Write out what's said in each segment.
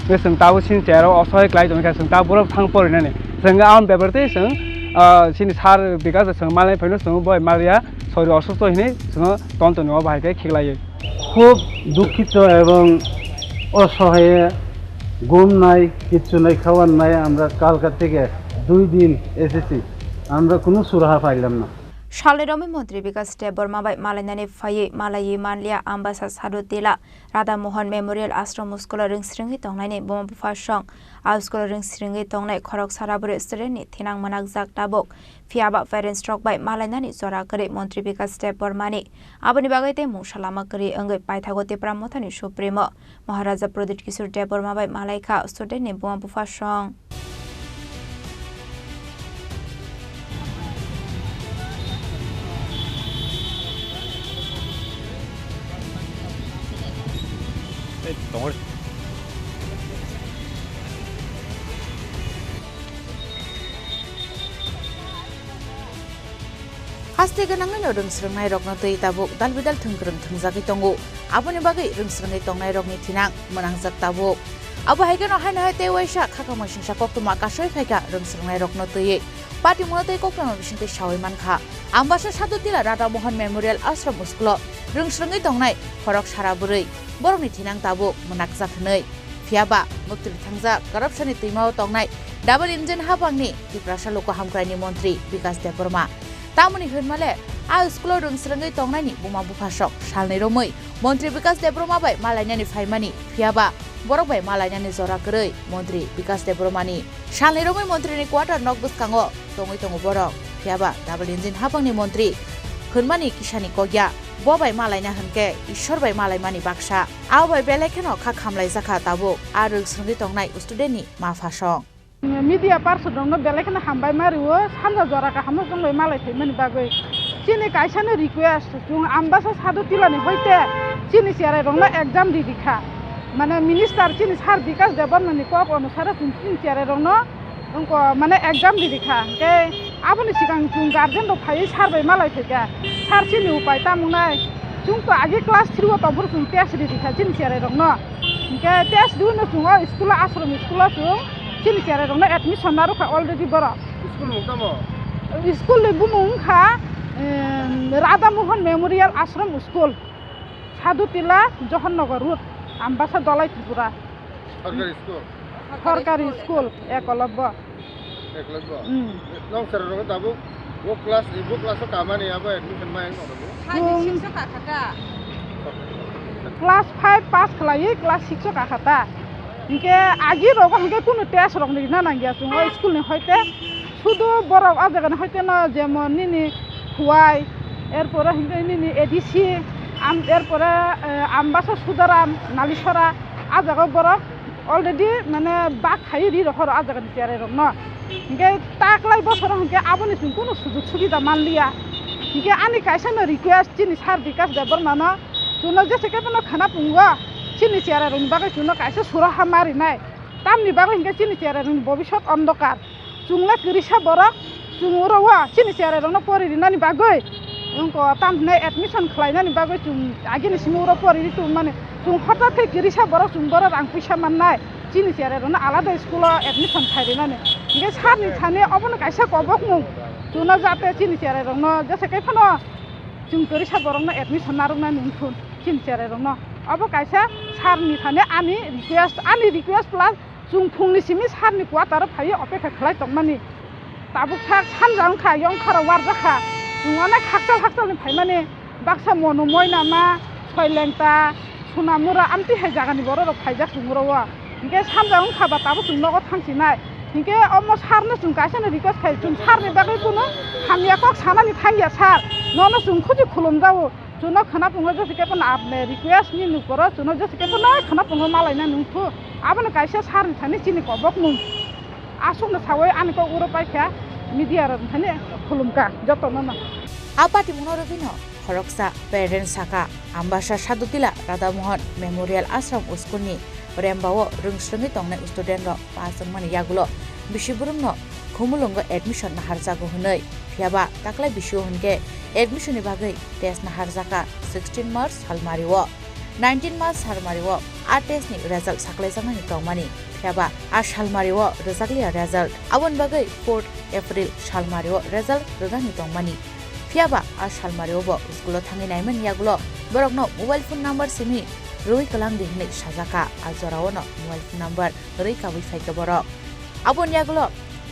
बे जों ताबो सिन चेयाराव असहाय क्लाइ दं जों ता बरफ थां परिनानै जों आम बेबरते जों सिनि सार बिकास जों मालाय फैनो जों बय मालिया शरीर असुस्थ हिने जों तन्तनआव बाहायके खिलायो খুব দুঃখিত এবং অসহায় ঘুম নাই কিচ্ছু নাই খাওয়ার নাই আমরা কালকা থেকে 2 দিন এসেছি আমরা কোনো সুরাহা পাইলাম না Shalirami Mantri Bikash Deborma by Malianani phaiwi Maliwi Manliya Ambasa Sadu Tila Radha Mohan Memorial Ashram School Ring Stringi Tongnai Bom Bufashong Our School Ring Stringi Tongnai Khorang Sarabure Student Thinang Managzak Tabok Fiaba Parent Stroke by Malianani Zora Kare Mantri Bikash Debormani Abani Bagate Mushalama Kari Angai Paithagote Pramotani Supremo Maharaja Pradit Kisur Deborma by Malaika Student Bom Bufashong Haste ganangin rungsrungnai rokna tei tabuk dalbidal thungkrung thungjaki tongo aboni bagai rungsrungnai tongnai rokni thinang manangjak tabuk abo haigano haina te waisa khakama singsa koktuma kasoi phaika rungsrungnai rokna tei party monotei koktama bisingte sawai mankha ambasa sadutila Radha Mohan Memorial Ashram School rungsrungnai tongnai khorok saraburei borokni thinang tabuk manakjak hnei Fiaba Mukti Thangja corruption Timao Tongnai double engine Hapangni Tripura Loko Hamkrani Mantri Bikash Deborma Tamuni Hunmale a school rungsrungai Tongnai Buma Bufashok Shalni Romoi Mantri Bikash Deborma by Malianani Phaimani Fiaba Borok by Malianani Zora Kurei Mantri Bikash Debormani Shalni Romoi Mantri ni quarter Nokbus Kango Tongoi Tongo Borok Fiaba double engine Hapangni Mantri Hunmani Kishani Kogya Bobai Malayna Hanke, Ishor by Malaymani Baksha, Aw by Belekano Kakamlai Zaka Tabu, Arul Sunday Tongnai Ustudeni, Mafashong. Media parts of the Belekana Hambai Mario, Sanda Zoraka Hamokan by Malay Bagway. Chini Kaishan request to Ambassador Hadutilani Hoite, Chini Sierra Rona exam Didika. Mana Minister Chinis Hard because the Borman Cop on Sarah in Sierra Rona, Mana exam Didika. Abon Sikang Garden of Pais Harvey Malayka, Harchini Paitamuna, Junko Agi class 3 of Tabur from test Didika, Chini Sierra Rona. Test doing the school Ashram School, Chini Sierra Rona admission Naruka already brought. School Bumunka, Radha Mohan Memorial Ashram School, Sadutila, Johanagar Route, Ambassador Tripura. Khorang School, Ecolaba. Long server tabu, book class of Kamani aba admission main Class 5 pass khalai, class 6 ka khata. Inke agi rogo hanke kuno test rong ni na nangya sungo school ni hoite sudo borok ajagan hoite na jemon nini phaiwi erpore hinke nini ADC erpore ambasa sudaram nalishora ajago borok already mane bak khai ri rohor ajagan tiare rong no Inke taklai bosor hanke aboni sun kuno sujug sugida Manliya Inke ani kaisana request Chini Sar Bikash Deborma no tuno jese ke bono khana pungwa Chini Sierra Rung bagai tuno kaisa suraha mari nai tamni bagai hinke Chini Sierra Rung bobishot ondokar chungla kirisa borok chungurawa Chini Sierra Rung no pori rinani bagai ungko tamne admission khlainani bagai chung agini simura pori tu mane chung hota the kirisa borok chung borok rang puisa mannai Chini Sierra Rung alada school admission khairinani Inge sarni thane obon kaisa kobok mung tuno jate Chini Sierra Rung no jese ke phano chung kirisa borok no admission narungna nungthun Chini Sierra Rung no abo kaisa sarni thane ani request plus chung phungni simi sarni quarter phai opekha khlai tongmani tabuk sak sanjang kha yong khara warjakha chungana khaktal ni phaimani baksa mono moina ma soilengta sunamura amti hai jagani borok phaijak chungurawa inke sanjang kha ba tabu chung nogo thangsinai inke omo sarno chung kaisa na request khai chung sarni bagai kuno hamya kok sanani thangya sar nono chung khuji khulum jawo Chuno khana pungo jese ke pon apne request ni nukoro chuno jese ke pon khana pungo malai na nungthu abon kaisa sarni thani chini kobok mung asung na sawai ani ko uro paikha media ran thani khulumka joto na Apati Monorovino Khoroksa Parent Saka Ambasa Sadutila Radha Mohan Memorial Ashram School ni Rembawo rungsrungi tongnai student ro pasangmani yagulo bisiburum no khumulongo admission na harjago hunai Fiaba taklai bishu hunke admission ni bagai test na harjaka 16 March halmariwo 19 mass सारमारिओ uh टेस्टनि result साख्लायजांनानै दंमानि फियाबा uh सालमारिओ रोजागलिया result आबन बागै 4 April सालमारिओ result रोगानि दंमानि फियाबा आ सालमारिओ स्कुलाव थांनायमोन यागुलो बरकनो mobile phone number Simi रुइ कलां दिहनै साजाका आ जरावनो mobile phone number रुइ काबै फाइका बरक आबन यागुलो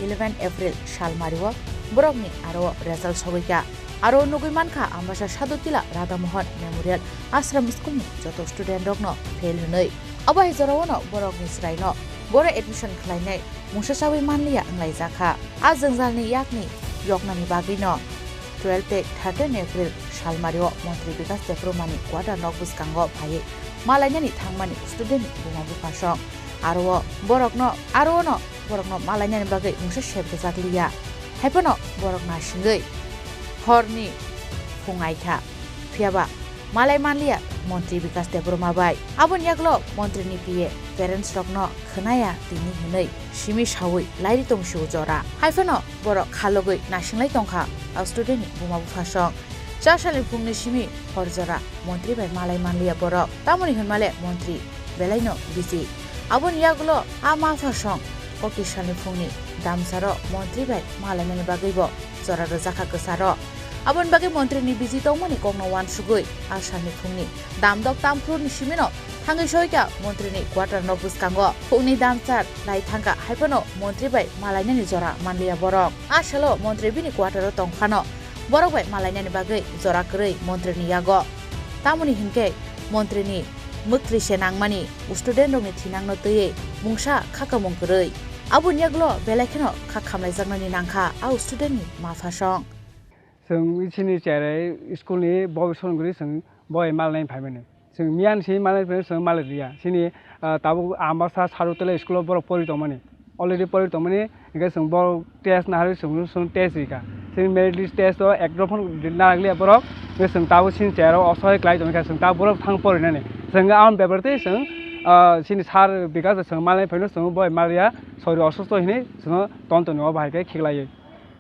11 April सालमारिओ बरकनि आरो result सगैका आरो नगैमानखा आम्बासा सादुतिला Radhamohan memorial आश्रम स्कुलनि जत student रकनो fail हुनै अबाय जरावनो बरकनि स्रायनो बर एडमिशन खलायनाय मुसासावै मानलिया अंलायजाखा आ जोंजालनि याकनि यकनानि बागैनो 12 पे 13 एप्रिल सालमारिओ मन्त्रि बिकास देप्रमानि क्वार्टार नक बुसकांगो भायै मालायनानि थांमानि स्टुडेन्ट बुमाबु फासं आरो बरकनो मालायनानि बागै मुसा सेबो जागलिया हायपनो बरक नासिंगै हरनि फुङायथा फियाबा मालाय मानलिया मन्त्रि बिकास देब्रमा बाय आबन यागलो मन्त्रिनि पिए पेरेन्ट्स रकनो खोनाया दिनि हुनै सिमि सावै लाइरि तंसु जरा हायफनो बर खालगै नासिंलाय तंखा आ स्टुडेन्ट बुमाबु फासं जासालि फुंनि सिमि हरजरा मन्त्रि बाय मालाय मानलिया बर तामुनि हुनमाले मन्त्रि बेलायनो बिजि आबन यागलो आ मा फासं ककिसानि फुंनि दामसारो मन्त्रि बाय मालायनानि बागैबो जरा रोजाखा गोसारो आबन बागै मन्त्रिनि बिजि तंमनि कगनो वान सुगै आसानि फुंनि दामदक तामफ्रुनि सिमिनो थांगै सयका मन्त्रिनि क्वार्टार न बुसकांगो फुंनि दामसार लाई थांगा हायपनो मन्त्रि बाय मालायनानि जरा मानलिया बरक आसलो मन्त्रि बिनि क्वार्टार तंखानो बरक बाय मालायनानि बागै जरा करै मन्त्रिनि यागो तामुनि हिनके मन्त्रिनि मुक्त्रि सेनांमानि स्टुडेन्ट रंनि थिनांनो तयै मुंसा खाका मंकरै आबुन यागलो बेलायखेनो खाखामलाय जांनानि नांखा आ स्टुडेन्टनि माफासं जों इसिनि चेरै स्कुलनि बय सोलोंगिरि जों बय मालनाय फायमाने जों मियानसि मालनाय जों मालरिया सिनि ताबु आमासा सारुतले स्कुलाव बर परि दमानि अलरेडी परि दमानि इगा जों बर टेस्ट नाहारि जों टेस्ट इका जों मेरिट लिस्ट टेस्ट एकदम नागलिया बर जों ताबु सिनि चेराव असहाय क्लाइ दमका जों ताबु बर थां परिनाने जों आम बेबरते जों सिनि सार बिकास जों मालनाय फायनो जों बय मालिया सरि असुस्थ हिने जों तन्तनो बाहायके खिगलायो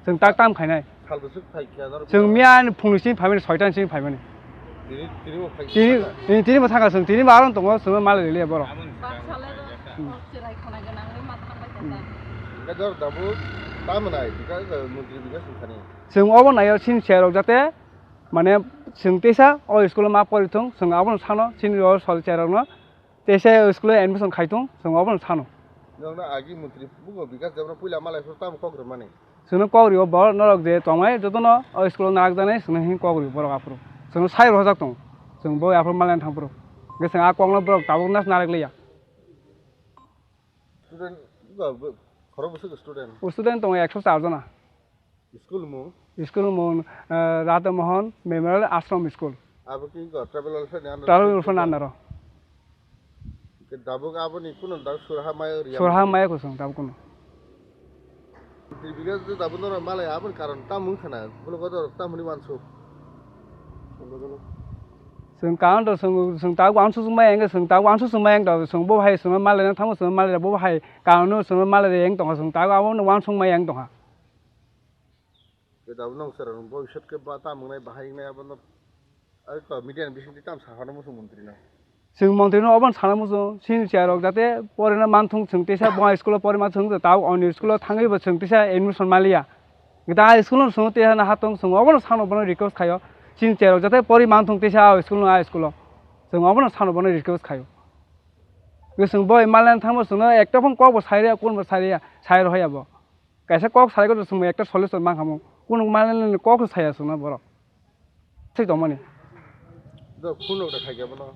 जों ताक ताम खायनाय जों मियान फुंनिसिम फायमाने 6टानिसिम फायमाने दिनै थांगा जों दिनै मारन दङ जों मालरिया बर जों अबनायाव सिन सेराव जाते माने जों तेसा अ स्कुलाव मा परिथं जों अबन सानो सिन सल सेरावनो तेसा स्कुलाव एडमिशन खायथं जों अबन सानो जोंना आगि मन्त्रि बुङो बिकास देवना पहिला मालायफोर ताम कग्र माने जोंनो कग्रियाव बर नरक जे तंगाय जतनो स्कुलाव नाग जानाय जों हिं कग्रि बर आफरो जों साइर हजाक दं जों बय आफर मालायन थांफरो गोसों आ कंगनो बर ताबु नास नारगलिया स्टुडेन्ट खरं बसो स्टुडेन्ट दं 104 जना स्कुल मु राधामोहन मेमोरियल आश्रम स्कुल आबो कि ट्राइबल वेलफेयर नान्दार दाबो गाबोन इकुन दा सुरहा माया को जों दाबु कुनो बिकास दाबो नर मालाय आबोन कारण तामुं खाना बुलो गदर तामुनि मानसु जों काउन तो जों ताबु आंसु माय एंगे जों ताबु आंसु माय एंग द जों बो हाय जों मालायना थामो जों मालाय बो हाय काउन जों मालाय एंग दङ जों ताबु आबो वान सं माय एंग दङ के दाबो नं सर भविष्यत के बा तामुंनाय बाहायनाय आबो आरो मिडियान बिसिनि ताम साहानो मोसो मन्त्रिना जों मन्त्रिनो अबन साना मुजो सिन चेराव जाते परिना मानथुं जों तेसा बय स्कुलाव परिमा जों ताबु अन स्कुलाव थाङैबो जों तेसा एडमिशन मालिया दा स्कुलाव जों तेसा ना हातं जों अबन सानो बन रिक्वेस्ट खायो सिन चेराव जाते परि मानथुं तेसा स्कुलाव जों अबन सानो बन रिक्वेस्ट खायो गोसों बय मालायन थांबो जों एकटाफोन कबो साइरिया कोनबो साइरिया साइर होयाबो कैसे कक साइको जों एकटा सल्युशन माखामो कोन मालायन कक साया जों बर ठीक दमनि द फुनो खायगाबो न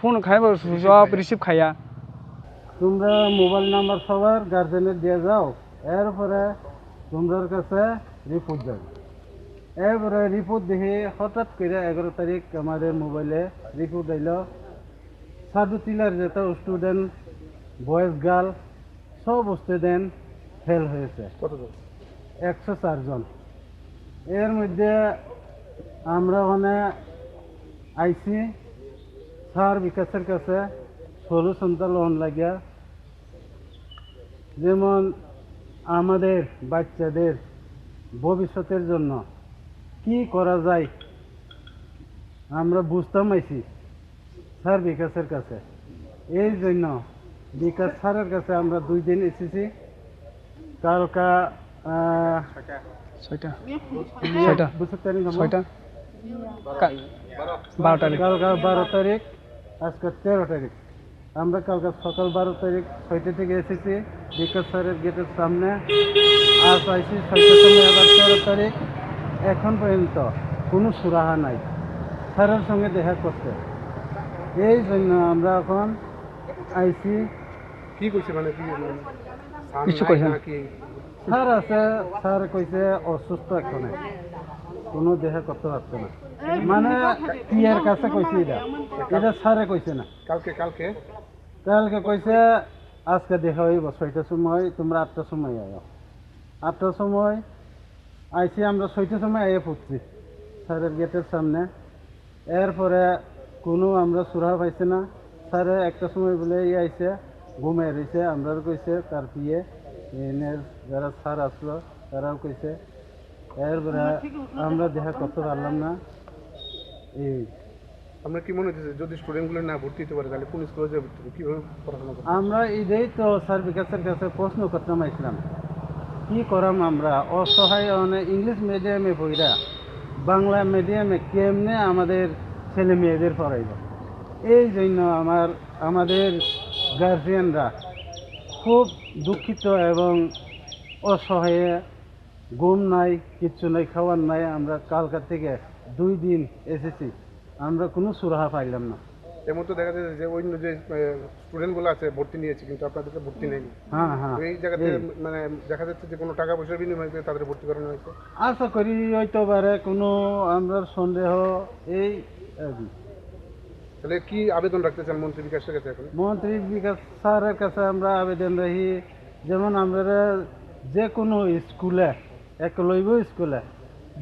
ফোন খাইব সব রিসিভ খাইয়া তোমরা মোবাইল নাম্বার সবার গার্জেনের দিয়ে যাও এরপরে তোমরার কাছে রিপোর্ট যাবে এরপরে রিপোর্ট দেখে হঠাৎ করে 11 তারিখ আমাদের মোবাইলে রিপোর্ট আইল সাদুতিলার যেটা স্টুডেন্ট বয়েজ গার্ল সব স্টুডেন্ট ফেল হয়েছে কতজন 104 জন এর মধ্যে আমরা মানে আইসি স্যার বিকাশের কাছে সলিউশনটা লোন লাগিয়া যেমন আমাদের বাচ্চাদের ভবিষ্যতের জন্য কি করা যায় আমরা বুঝতাম আইছি স্যার বিকাশের কাছে। এই জন্য বিকাশ স্যারের কাছে আমরা 2 দিন এসেছি। কালকা 6টা 6টা 12 তারিখ কালকা 12 তারিখ, আজকে 13 তারিখ। আমরা কালকা সকাল 12 তারিখ 6টা থেকে এসেছি বিকাশ স্যারের গেটের সামনে। আজ আইসি 6টার সময়, আবার 13 তারিখ। এখন পর্যন্ত কোনো সুরাহা নাই স্যারের সঙ্গে দেখা করতে। এই জন্য আমরা এখন আইসি। কি করছে মানে কি কিছু কইছে না। স্যার আছে, স্যার কইছে অসুস্থ, এখন কোনো দেখা করতে পারছে না। মানে পিয়ার কাছে কইছে এটা স্যারে কইছে না। কালকে কইছে আজকে দেখা হইব 6টার সময়, তোমরা 8টার সময় আয়। 8টার সময় আইসি, আমরা 6টার সময় আইয়ে পড়ছি স্যারের গেটের সামনে। এরপরে কোনো আমরা সুরাহা পাইছি না। স্যারে 1টার সময় বলে আইসে ঘুমাই রয়েছে। আমরা কইছে তার পিয়ে এনের যারা স্যার আসলো তারাও কইছে। এরপরে আমরা দেখা করতে পারলাম না। এই আমরা কি মনে হচ্ছে যদি স্টুডেন্টগুলো না ভর্তি হতে পারে তাহলে কোন স্কুলে যাবে, কিভাবে পড়াশোনা করবে? আমরা এটাই তো স্যার বিকাশের কাছে প্রশ্ন করতে চাইছিলাম, কি করাম আমরা অসহায়, ইংলিশ মিডিয়ামে পড়া বাংলা মিডিয়ামে কেমনে আমাদের ছেলে মেয়েদের পড়াইব। এই জন্য আমাদের গার্জিয়ানরা খুব দুঃখিত এবং অসহায়। ঘুম নাই, কিচ্ছু নাই, খাওয়ার নাই। আমরা কালকা থেকে 2 দিন এসেছি, আমরা কোনো সুরাহা পাইলাম না। এমন তো দেখা যাচ্ছে যে অন্য যে স্টুডেন্টগুলো আছে ভর্তি নিয়েছে কিন্তু আপনাদেরকে ভর্তি নেয়নি। হ্যাঁ হ্যাঁ, এই জায়গাতে মানে দেখা যাচ্ছে যে কোনো টাকা পয়সার বিনিময়ে তাদের ভর্তি করানো হয়েছে। আশা করি হইতে পারে কোনো, আমরা সন্দেহ এই আর কি। তাহলে কি আবেদন রাখতে চান মন্ত্রী বিকাশের কাছে এখন? মন্ত্রী বিকাশ স্যারের কাছে আমরা আবেদন রাখি, যেমন আমরা যে কোনো স্কুলে, একলব্য স্কুলে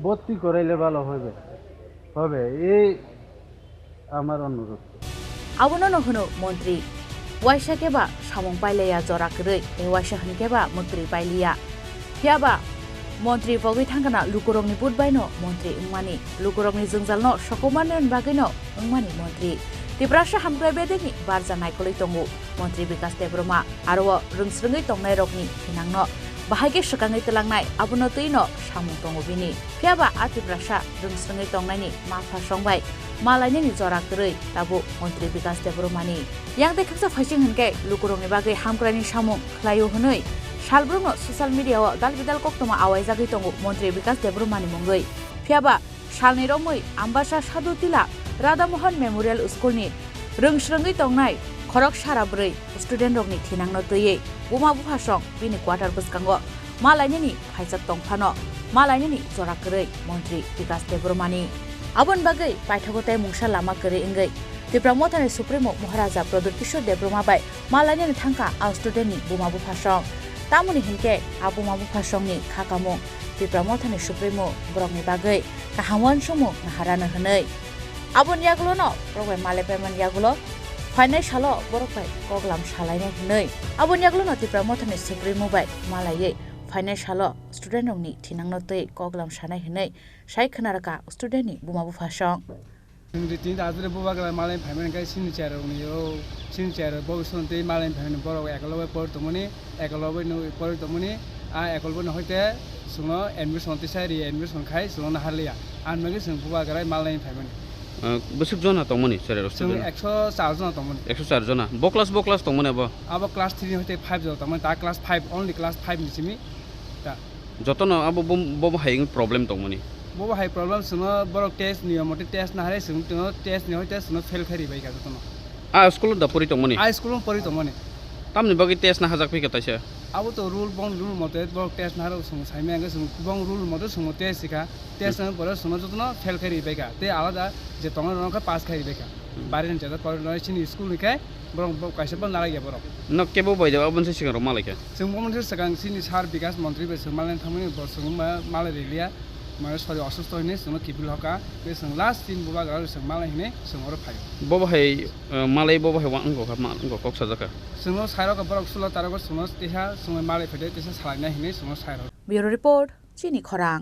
ভর্তি করাইলে ভালো হবে এই আমার অনুরোধ। আবুনো হনো মন্ত্রী ওয়াইশা কেবা সামং পাইলেয়া জরা কरै ए वाइसा हनकेबा मन्त्री पाइलिया फियाबा मन्त्री बगै थांगाना लुकुरंनि बुटबायनो मन्त्री उंमानि लुकुरंनि जोंजालनो सकमानन बागैनो उंमानि मन्त्री तिब्राशा हामग्राय बेदेनि बारजा नायखलै दंगु मन्त्री बिकास देब्रमा आरो रोंस्रोङै तंनाय रगनि थिनांनो बाहागे सकाङै तलांनाय आबुनो तैनो सामु दंगु बिनि फियाबा आतिब्राशा रोंस्रोङै तंनायनि माफा संबाय मालायनि जरा करै ताबु मन्त्री बिकास देब्रमानि yang देखा फाइसिं हनके लुकुरंनि बागै हामग्रायनि सामु खलायो हनै सालब्रनो ससियेल मिडियाव दालबिदाल कक्तमा आवाय जागै दंगु मन्त्री बिकास देब्रमानि मुंगै फियाबा सालनि रमै आम्बासा सादुतिला राधामोहन मेमोरियल स्कुलनि रोंस्रोङै तंनाय खरक साराब्रै स्टुडेन्ट रगनि थिनांनो तैयै बुमा बुफासं बिनि क्वार्टार बसकांगो मालायनि फाइजाक तंफानो मालायनि जरा करै मन्त्री बिकास देब्रमानि आबन बागै पाइथागोताय मुंसा लामा करै इंगै त्रिपुरा मोथानि सुप्रिमो महाराजा प्रदुत किशोर देब्रमा बाय मालायनि थांका आ स्टुडेन्टनि बुमा बुफासं तामुनि हिनके आ बुमा बुफासंनि खाकामु त्रिपुरा मोथानि सुप्रिमो ब्रगनि बागै काहामन समु नाहारानो हनै आबन यागुलोनो प्रबाय मालेपायमन यागुलो फाइनाय सालो बरकबाय गगलाम सालायनाय हनै आबन यागुलोनो त्रिपुरा मोथानि सुप्रिमो बाय मालायै फाइनाय सालो स्टुडेन्ट रंनि थिनांनो तै गगलाम सानाय हनै साय खोनारका स्टुडेन्टनि बुमा बुफासं जोंनि दाजरे बुबाग्रा मालाय फाइमेन गाय सिनि चारौनियो सिनि चार बगसनते मालाय फाइमेन बरक एकलबे पढतमनि एकलबे नो पढतमनि आ एकलबे न हयते सुनो एडमिशन तिसारि एडमिशन खाय सुनो हालिया आनमगे जों बुबाग्रा मालाय फाइमेन बेसे जना तमनि सर जों 104 जना तमनि 104 जना बक्लास तमनि अब क्लास 3 हयते 5 जना तमनि ता क्लास 5 ओनली क्लास 5 निसिमि ता जतन अब बब हाइङ प्रब्लेम तमनि बब हाइ प्रब्लेम सुनो बरक टेस्ट नियमते टेस्ट ना हारे सुनो टेस्ट नि हयते सुनो फेल खरि बाइका जतन आ स्कुल द परि तमनि आ स्कुल परि तमनि तामनि बगै टेस्ट ना हाजाक फैका ताइसे अब तो रूल मते बरक टेस्ट ना हारो सुनो साइमेंगे सुनो बं रूल मते सुनो टेस्ट सिका टेस्ट न पर सुनो जतन फेल खरि बाइका ते आलादा जे तंग रनका पास खरि बाइका बारिन जदा पर नसिनि स्कुल निकाय बरक काइसे बन नालागे बरक न केबो बायजा अबनसे सिगां र मालायके जों मोनसे सिगां सिनि सार बिकास मन्त्री बे मालाय थामनि बरसुं मालाय रेलिया माने सरि असुस्थ हने जों किपिल हका बे जों लास्ट दिन बुबा गार जों मालाय हने जों और फाय बब हाइ मालाय बब हाइ वांगो का मांगो कक्सा जाका जों साइरो का बरक सुला तारगो जों तेहा जों मालाय फैदे तेसा सालायना हने जों साइरो ब्यूरो रिपोर्ट चिनी खरां।